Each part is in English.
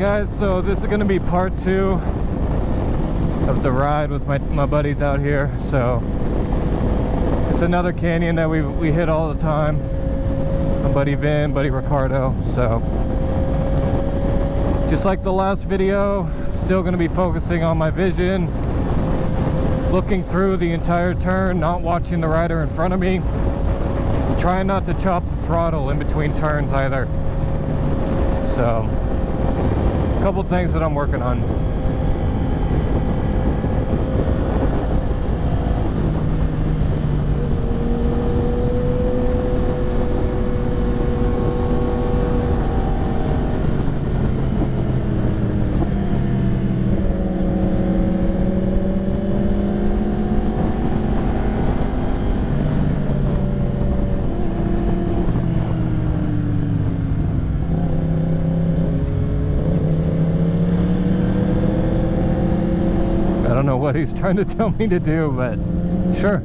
Alright guys, so this is going to be part 2 of the ride with my buddies out here. So it's another canyon that we hit all the time. My buddy Vin, buddy Ricardo. So just like the last video, still going to be focusing on my vision, looking through the entire turn, not watching the rider in front of me, trying not to chop the throttle in between turns either. So a couple things that I'm working on. I don't know what he's trying to tell me to do, but sure.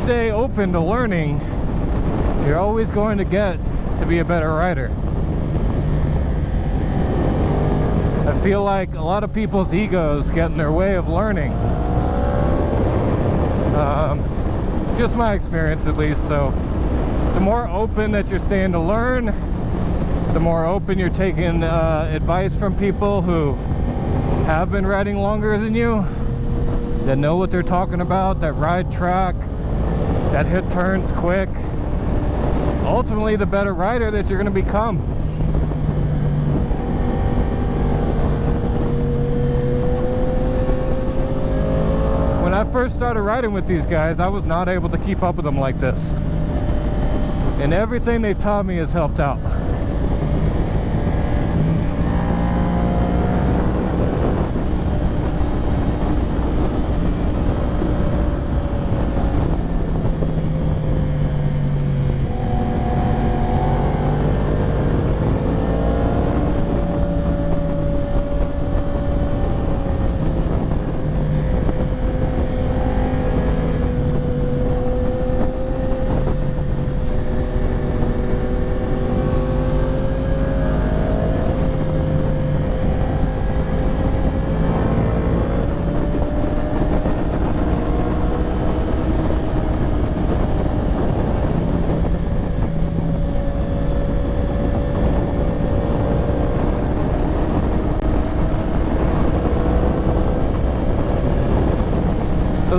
Stay open to learning, you're always going to get to be a better rider. I feel like a lot of people's egos get in their way of learning. Just my experience at least. So the more open that you're staying to learn, the more open you're taking advice from people who have been riding longer than you, that know what they're talking about, that ride track, that hit turns quick. Ultimately, the better rider that you're going to become. When I first started riding with these guys, I was not able to keep up with them like this. And everything they've taught me has helped out.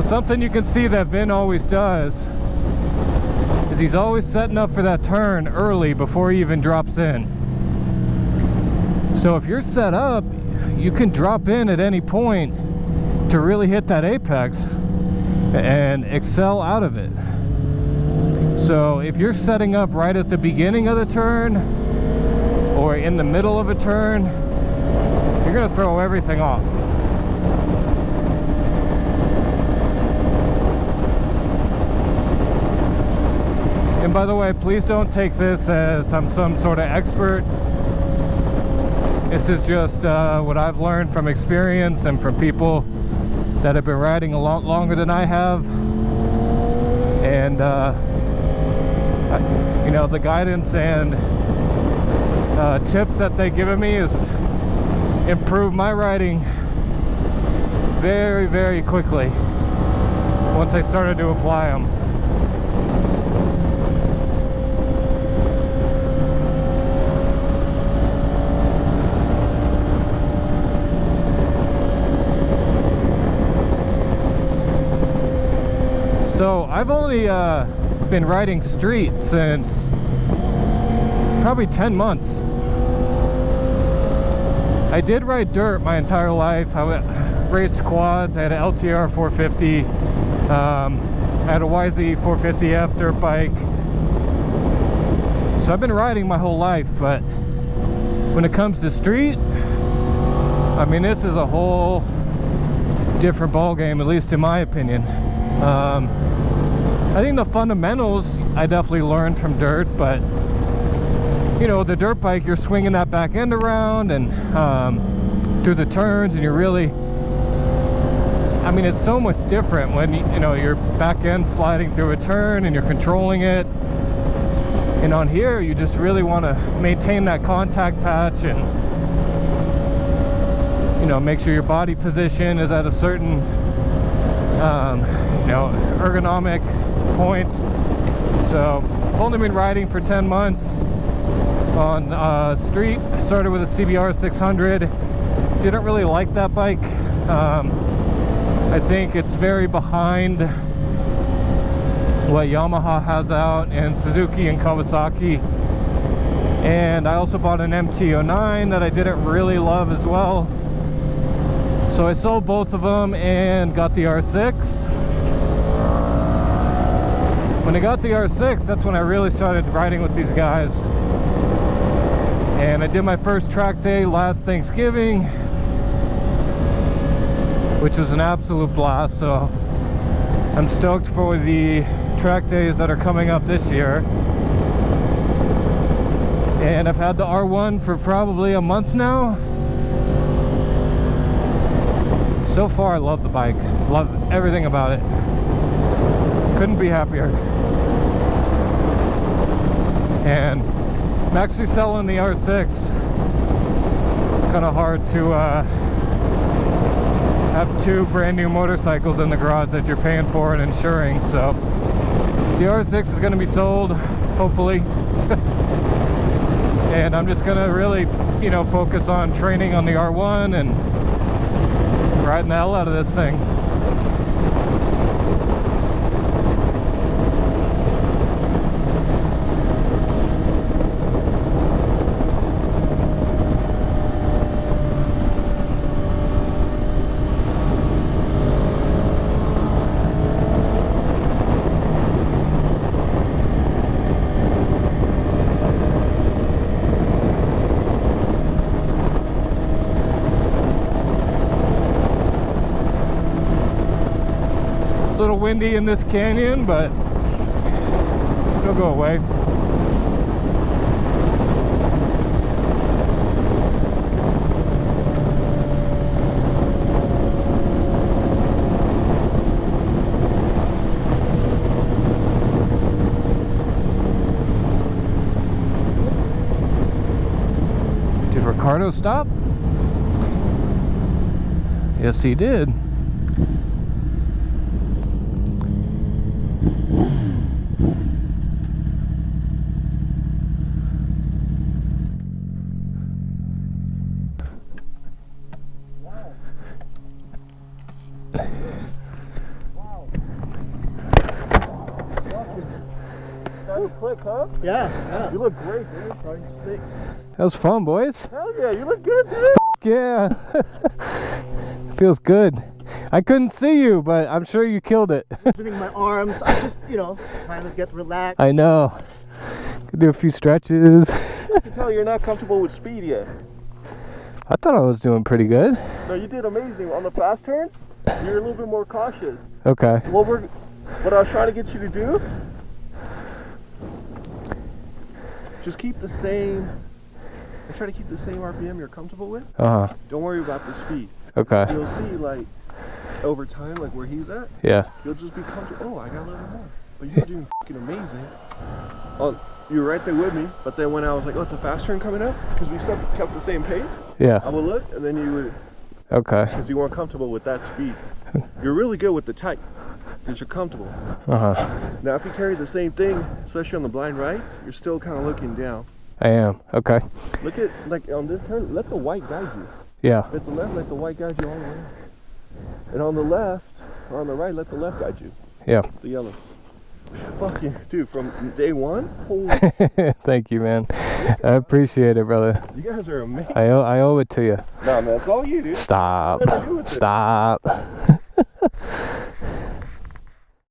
something you can see that Vin always does is he's always setting up for that turn early before he even drops in. So if you're set up, you can drop in at any point to really hit that apex and excel out of it. So if you're setting up right at the beginning of the turn or in the middle of a turn, you're going to throw everything off. And by the way, please don't take this as I'm some sort of expert. This is just what I've learned from experience and from people that have been riding a lot longer than I have. And you know, the guidance and tips that they've given me has improved my riding very, very quickly once I started to apply them. So I've only been riding street since probably 10 months. I did ride dirt my entire life. I raced quads. I had an LTR 450. I had a YZ 450F dirt bike. So I've been riding my whole life, but when it comes to street, I mean, this is a whole different ball game, at least in my opinion. I think the fundamentals I definitely learned from dirt, but you know, the dirt bike, you're swinging that back end around and through the turns, and you're really, I mean, it's so much different when you know, your back end sliding through a turn and you're controlling it. And on here, you just really want to maintain that contact patch and, you know, make sure your body position is at a certain you know, ergonomic point. So I've only been riding for 10 months on street. I started with a CBR 600. Didn't really like that bike. I think it's very behind what Yamaha has out, and Suzuki and Kawasaki. And I also bought an MT-09 that I didn't really love as well. So I sold both of them and got the R6. When I got the R6, that's when I really started riding with these guys. And I did my first track day last Thanksgiving, which was an absolute blast. So I'm stoked for the track days that are coming up this year. And I've had the R1 for probably a month now. So far, I love the bike. Love everything about it. Couldn't be happier. And I'm actually selling the R6. It's kind of hard to have two brand new motorcycles in the garage that you're paying for and insuring. So the R6 is going to be sold, hopefully. And I'm just going to really, you know, focus on training on the R1 and riding the hell out of this thing. A little windy in this canyon, but it'll go away. Did Ricardo stop? Yes, he did. Wow. Ooh, click, huh? Yeah. You look great, dude. Sorry, stick. That was fun, boys. Hell yeah, you look good, dude. Yeah. Feels good. I couldn't see you, but I'm sure you killed it. Using my arms, I just, you know, trying to get relaxed. I know. Could do a few stretches. I can tell you're not comfortable with speed yet. I thought I was doing pretty good. No, you did amazing. On the fast turns, you're a little bit more cautious. Okay. What I was trying to get you to do, just keep the same. I try to keep the same RPM you're comfortable with. Uh-huh. Don't worry about the speed. Okay. You'll see, like, over time, like where he's at, Yeah. you'll just be comfortable. Oh, I got a little more. But you're doing fucking amazing. You were right there with me, but then when I was like, oh, it's a fast turn coming up, because we kept the same pace, Yeah. I would look, and then you would, Okay. because you weren't comfortable with that speed. You're really good with the tight, because you're comfortable. Uh-huh. Now, if you carry the same thing, especially on the blind rights, you're still kind of looking down. I am. Okay. Look at, like, on this turn, let the white guide you. Yeah. If it's the left, let the white guide you all the way. And on the left, or on the right, let the left guide you. Yeah. The yellow. Fucking, dude, from day one, holy, Thank you, man. I appreciate it, brother. you guys are amazing. I owe it to you. Nah, man, it's all you, dude. Stop. Nothing to do with it. Stop.